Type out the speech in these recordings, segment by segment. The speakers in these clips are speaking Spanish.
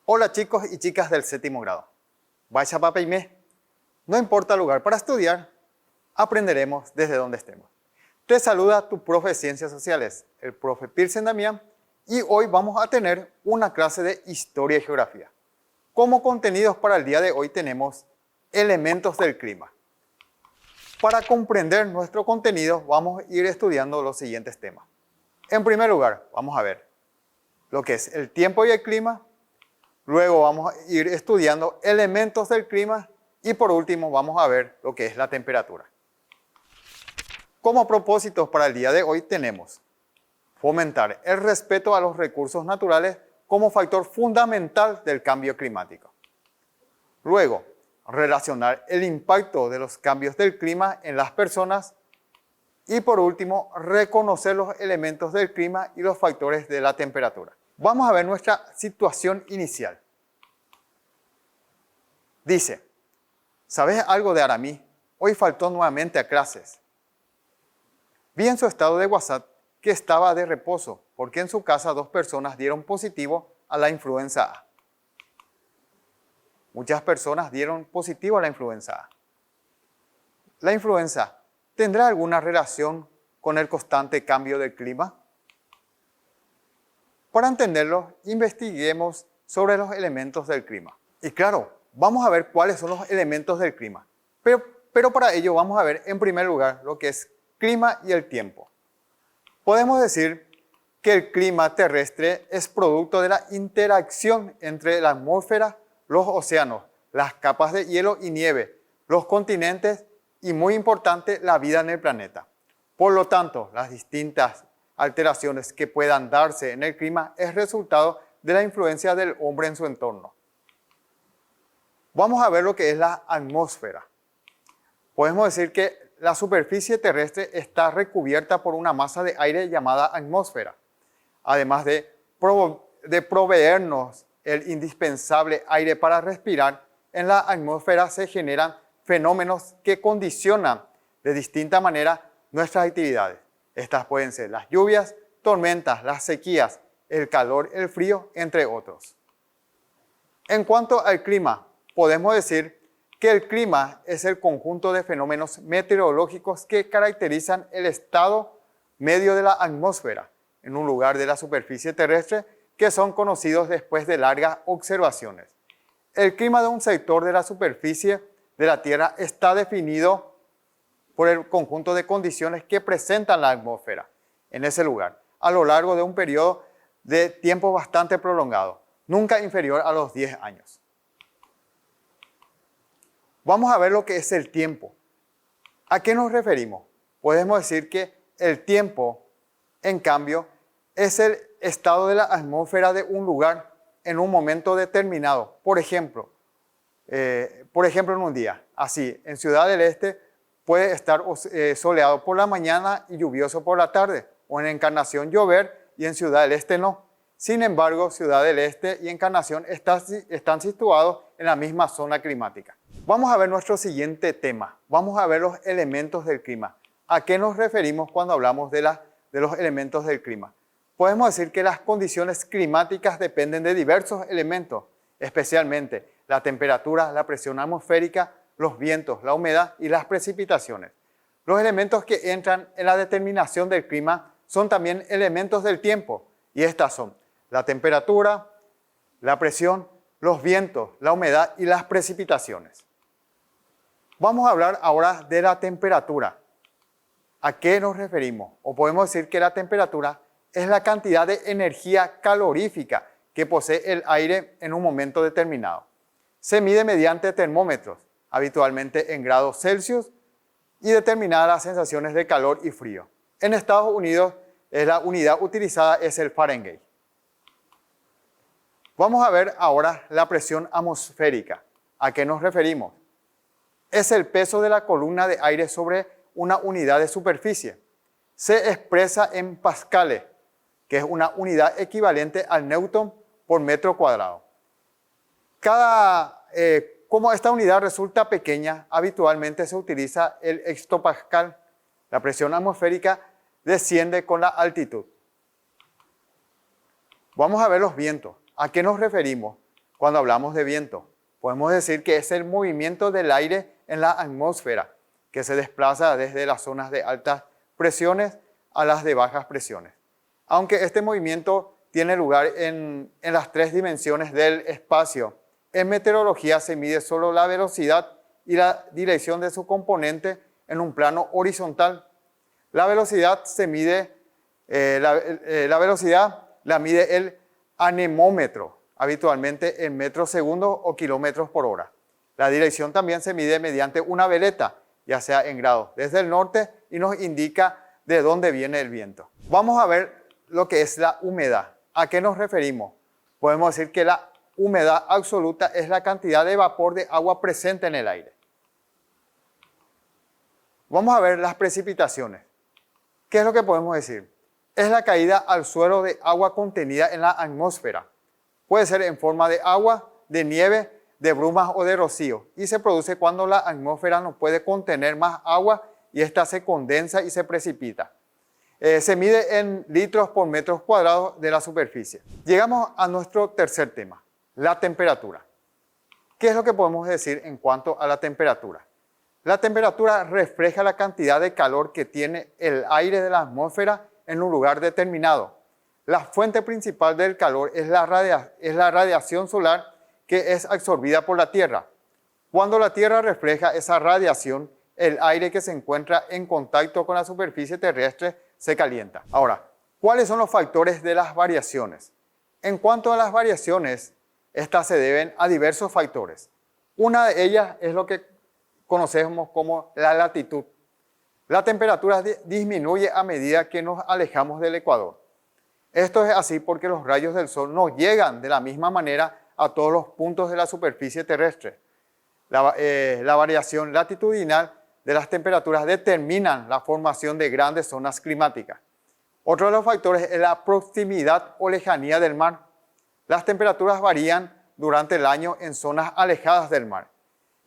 Hola chicos y chicas del séptimo grado. Vaya papá y me. No importa el lugar para estudiar, aprenderemos desde donde estemos. Te saluda tu profe de Ciencias Sociales, el profe Pilsen Damián, y hoy vamos a tener una clase de Historia y Geografía. Como contenidos para el día de hoy tenemos elementos del clima. Para comprender nuestro contenido vamos a ir estudiando los siguientes temas. En primer lugar, vamos a ver lo que es el tiempo y el clima. Luego vamos a ir estudiando elementos del clima y por último vamos a ver lo que es la temperatura. Como propósitos para el día de hoy tenemos fomentar el respeto a los recursos naturales como factor fundamental del cambio climático. Luego, relacionar el impacto de los cambios del clima en las personas. Y por último, reconocer los elementos del clima y los factores de la temperatura. Vamos a ver nuestra situación inicial. Dice, ¿sabes algo de Aramí? Hoy faltó nuevamente a clases. Vi en su estado de WhatsApp que estaba de reposo porque en su casa 2 personas dieron positivo a la influenza A. Muchas personas dieron positivo a la influenza A. ¿La influenza tendrá alguna relación con el constante cambio del clima? Para entenderlo, investiguemos sobre los elementos del clima. Y claro, vamos a ver cuáles son los elementos del clima. Pero para ello vamos a ver en primer lugar lo que es clima y el tiempo. Podemos decir que el clima terrestre es producto de la interacción entre la atmósfera, los océanos, las capas de hielo y nieve, los continentes y, muy importante, la vida en el planeta. Por lo tanto, las distintas alteraciones que puedan darse en el clima es resultado de la influencia del hombre en su entorno. Vamos a ver lo que es la atmósfera. Podemos decir que la superficie terrestre está recubierta por una masa de aire llamada atmósfera, además de proveernos el indispensable aire para respirar. En la atmósfera se generan fenómenos que condicionan de distinta manera nuestras actividades. Estas pueden ser las lluvias, tormentas, las sequías, el calor, el frío, entre otros. En cuanto al clima, podemos decir que el clima es el conjunto de fenómenos meteorológicos que caracterizan el estado medio de la atmósfera en un lugar de la superficie terrestre que son conocidos después de largas observaciones. El clima de un sector de la superficie de la Tierra está definido por el conjunto de condiciones que presentan la atmósfera en ese lugar a lo largo de un periodo de tiempo bastante prolongado, nunca inferior a los 10 años. Vamos a ver lo que es el tiempo. ¿A qué nos referimos? Podemos decir que el tiempo, en cambio, es el estado de la atmósfera de un lugar en un momento determinado. Por ejemplo, en un día, así, en Ciudad del Este puede estar soleado por la mañana y lluvioso por la tarde, o en Encarnación llover y en Ciudad del Este no. Sin embargo, Ciudad del Este y Encarnación están situados en la misma zona climática. Vamos a ver nuestro siguiente tema. Vamos a ver los elementos del clima. ¿A qué nos referimos cuando hablamos de los elementos del clima? Podemos decir que las condiciones climáticas dependen de diversos elementos, especialmente la temperatura, la presión atmosférica, los vientos, la humedad y las precipitaciones. Los elementos que entran en la determinación del clima son también elementos del tiempo, y estas son la temperatura, la presión, los vientos, la humedad y las precipitaciones. Vamos a hablar ahora de la temperatura. ¿A qué nos referimos? O podemos decir que la temperatura es la cantidad de energía calorífica que posee el aire en un momento determinado. Se mide mediante termómetros, habitualmente en grados Celsius, y determinadas las sensaciones de calor y frío. En Estados Unidos, la unidad utilizada es el Fahrenheit. Vamos a ver ahora la presión atmosférica. ¿A qué nos referimos? Es el peso de la columna de aire sobre una unidad de superficie. Se expresa en pascales, que es una unidad equivalente al newton por metro cuadrado. Como esta unidad resulta pequeña, habitualmente se utiliza el hectopascal. La presión atmosférica desciende con la altitud. Vamos a ver los vientos. ¿A qué nos referimos cuando hablamos de viento? Podemos decir que es el movimiento del aire en la atmósfera que se desplaza desde las zonas de altas presiones a las de bajas presiones. Aunque este movimiento tiene lugar en las tres dimensiones del espacio, en meteorología se mide solo la velocidad y la dirección de su componente en un plano horizontal. La velocidad se mide, la velocidad la mide el anemómetro, habitualmente en metros segundo o kilómetros por hora. La dirección también se mide mediante una veleta, ya sea en grados, desde el norte, y nos indica de dónde viene el viento. Vamos a ver lo que es la humedad. ¿A qué nos referimos? Podemos decir que la humedad absoluta es la cantidad de vapor de agua presente en el aire. Vamos a ver las precipitaciones. ¿Qué es lo que podemos decir? Es la caída al suelo de agua contenida en la atmósfera. Puede ser en forma de agua, de nieve, de brumas o de rocío, y se produce cuando la atmósfera no puede contener más agua y ésta se condensa y se precipita. Se mide en litros por metros cuadrados de la superficie. Llegamos a nuestro tercer tema, la temperatura. ¿Qué es lo que podemos decir en cuanto a la temperatura? La temperatura refleja la cantidad de calor que tiene el aire de la atmósfera en un lugar determinado. La fuente principal del calor es la radiación solar que es absorbida por la Tierra. Cuando la Tierra refleja esa radiación, el aire que se encuentra en contacto con la superficie terrestre se calienta. Ahora, ¿cuáles son los factores de las variaciones? En cuanto a las variaciones, estas se deben a diversos factores. Una de ellas es lo que conocemos como la latitud. La temperatura disminuye a medida que nos alejamos del ecuador. Esto es así porque los rayos del sol no llegan de la misma manera a todos los puntos de la superficie terrestre. La variación latitudinal de las temperaturas determinan la formación de grandes zonas climáticas. Otro de los factores es la proximidad o lejanía del mar. Las temperaturas varían durante el año en zonas alejadas del mar.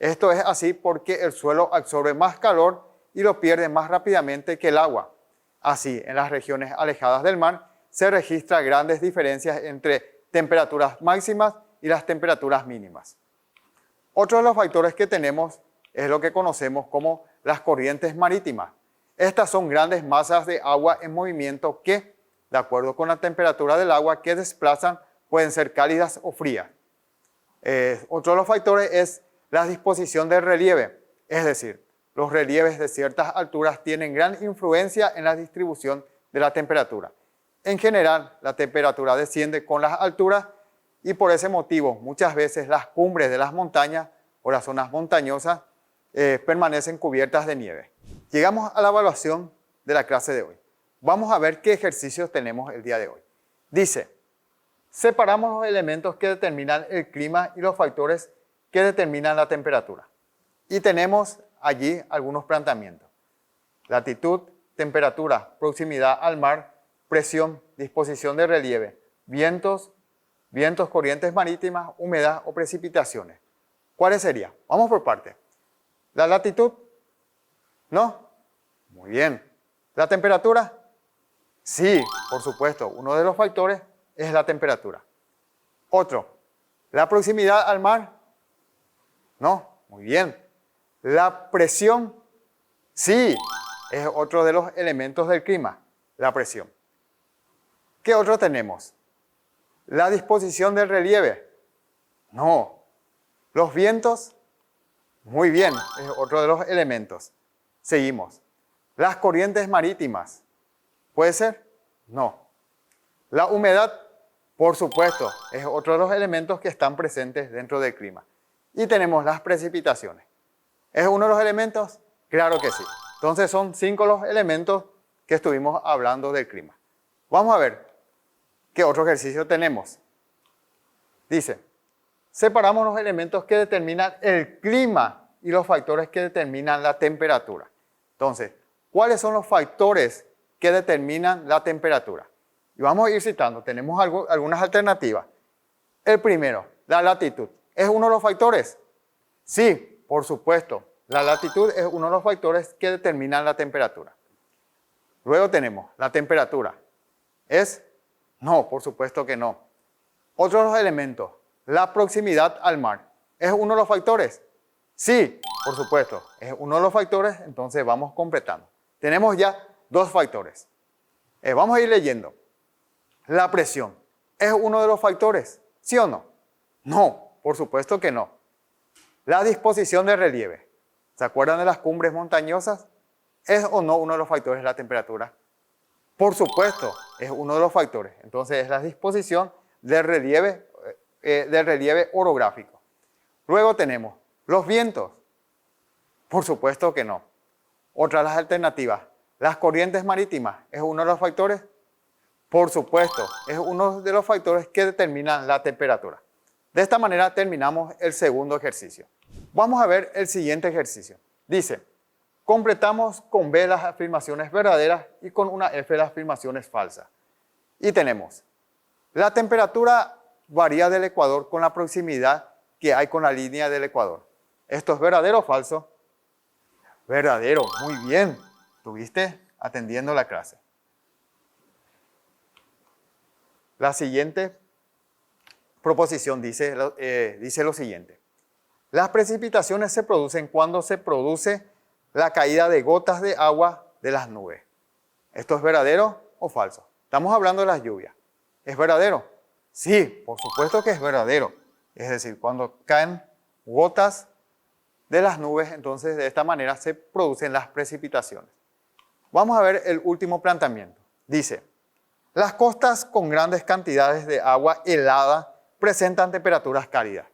Esto es así porque el suelo absorbe más calor y lo pierde más rápidamente que el agua. Así, en las regiones alejadas del mar se registran grandes diferencias entre temperaturas máximas y las temperaturas mínimas. Otro de los factores que tenemos es lo que conocemos como las corrientes marítimas. Estas son grandes masas de agua en movimiento que, de acuerdo con la temperatura del agua que desplazan, pueden ser cálidas o frías. Otro de los factores es la disposición del relieve, es decir, los relieves de ciertas alturas tienen gran influencia en la distribución de la temperatura. En general, la temperatura desciende con las alturas y por ese motivo muchas veces las cumbres de las montañas o las zonas montañosas permanecen cubiertas de nieve. Llegamos a la evaluación de la clase de hoy. Vamos a ver qué ejercicios tenemos el día de hoy. Dice, separamos los elementos que determinan el clima y los factores que determinan la temperatura. Y tenemos allí algunos planteamientos. Latitud, temperatura, proximidad al mar, presión, disposición de relieve, vientos, corrientes marítimas, humedad o precipitaciones. ¿Cuáles serían? Vamos por partes. ¿La latitud? ¿No? Muy bien. ¿La temperatura? Sí, por supuesto. Uno de los factores es la temperatura. Otro. ¿La proximidad al mar? No. Muy bien. ¿La presión? Sí, es otro de los elementos del clima, la presión. ¿Qué otro tenemos? ¿La disposición del relieve? No. ¿Los vientos? Muy bien, es otro de los elementos. Seguimos. ¿Las corrientes marítimas? ¿Puede ser? No. ¿La humedad? Por supuesto, es otro de los elementos que están presentes dentro del clima. Y tenemos las precipitaciones. ¿Es uno de los elementos? Claro que sí. Entonces son 5 los elementos que estuvimos hablando del clima. Vamos a ver qué otro ejercicio tenemos. Dice, separamos los elementos que determinan el clima y los factores que determinan la temperatura. Entonces, ¿cuáles son los factores que determinan la temperatura? Y vamos a ir citando, tenemos algunas alternativas. El primero, la latitud. ¿Es uno de los factores? Sí, por supuesto. La latitud es uno de los factores que determinan la temperatura. Luego tenemos la temperatura. ¿Es? No, por supuesto que no. Otros elementos. La proximidad al mar. ¿Es uno de los factores? Sí, por supuesto. Es uno de los factores, entonces vamos completando. Tenemos ya 2 factores. Vamos a ir leyendo. La presión. ¿Es uno de los factores? ¿Sí o no? No, por supuesto que no. La disposición de relieve. ¿Se acuerdan de las cumbres montañosas? ¿Es o no uno de los factores de la temperatura? Por supuesto, es uno de los factores. Entonces es la disposición del relieve orográfico. Luego tenemos los vientos. Por supuesto que no. Otra de las alternativas. Las corrientes marítimas. ¿Es uno de los factores? Por supuesto, es uno de los factores que determinan la temperatura. De esta manera terminamos el segundo ejercicio. Vamos a ver el siguiente ejercicio. Dice, completamos con B las afirmaciones verdaderas y con una F las afirmaciones falsas. Y tenemos, la temperatura varía del ecuador con la proximidad que hay con la línea del ecuador. ¿Esto es verdadero o falso? Verdadero, muy bien. Estuviste atendiendo la clase. La siguiente proposición dice lo siguiente. Las precipitaciones se producen cuando se produce la caída de gotas de agua de las nubes. ¿Esto es verdadero o falso? Estamos hablando de las lluvias. ¿Es verdadero? Sí, por supuesto que es verdadero. Es decir, cuando caen gotas de las nubes, entonces de esta manera se producen las precipitaciones. Vamos a ver el último planteamiento. Dice, las costas con grandes cantidades de agua helada presentan temperaturas cálidas.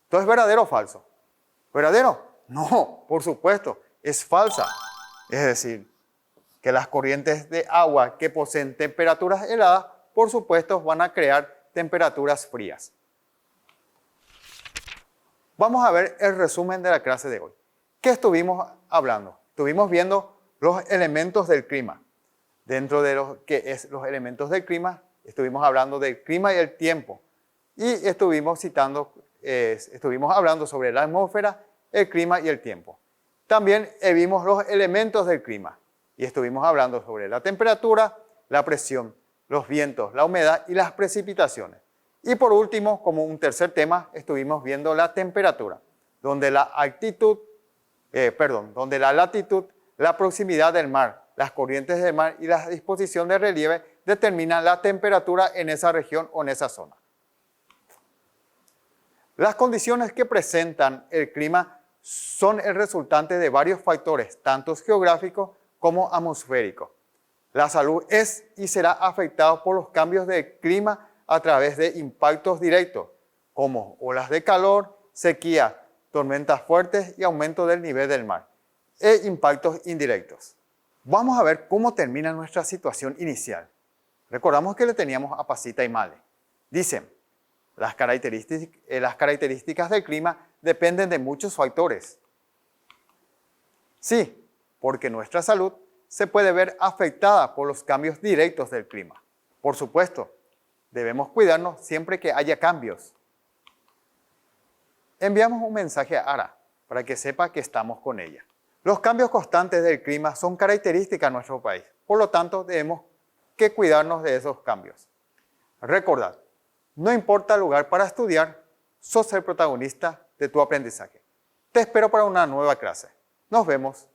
¿Esto es verdadero o falso? ¿Verdadero? No, por supuesto, es falsa. Es decir, que las corrientes de agua que poseen temperaturas heladas, por supuesto, van a crear temperaturas frías. Vamos a ver el resumen de la clase de hoy. ¿Qué estuvimos hablando? Estuvimos viendo los elementos del clima. Dentro de los que es los elementos del clima, estuvimos hablando del clima y el tiempo. Y estuvimos hablando sobre la atmósfera, el clima y el tiempo. También vimos los elementos del clima. Y estuvimos hablando sobre la temperatura, la presión, los vientos, la humedad y las precipitaciones. Y por último, como un tercer tema, estuvimos viendo la temperatura, donde la latitud, la proximidad del mar, las corrientes del mar y la disposición de relieve determinan la temperatura en esa región o en esa zona. Las condiciones que presentan el clima son el resultante de varios factores, tanto geográficos como atmosféricos. La salud es y será afectada por los cambios de clima a través de impactos directos, como olas de calor, sequía, tormentas fuertes y aumento del nivel del mar, e impactos indirectos. Vamos a ver cómo termina nuestra situación inicial. Recordamos que le teníamos a Pasita y Male. Dicen, las características del clima dependen de muchos factores. Sí, porque nuestra salud se puede ver afectada por los cambios directos del clima. Por supuesto, debemos cuidarnos siempre que haya cambios. Enviamos un mensaje a Ara para que sepa que estamos con ella. Los cambios constantes del clima son características de nuestro país. Por lo tanto, debemos que cuidarnos de esos cambios. Recordad, no importa el lugar para estudiar, sos el protagonista de tu aprendizaje. Te espero para una nueva clase. Nos vemos.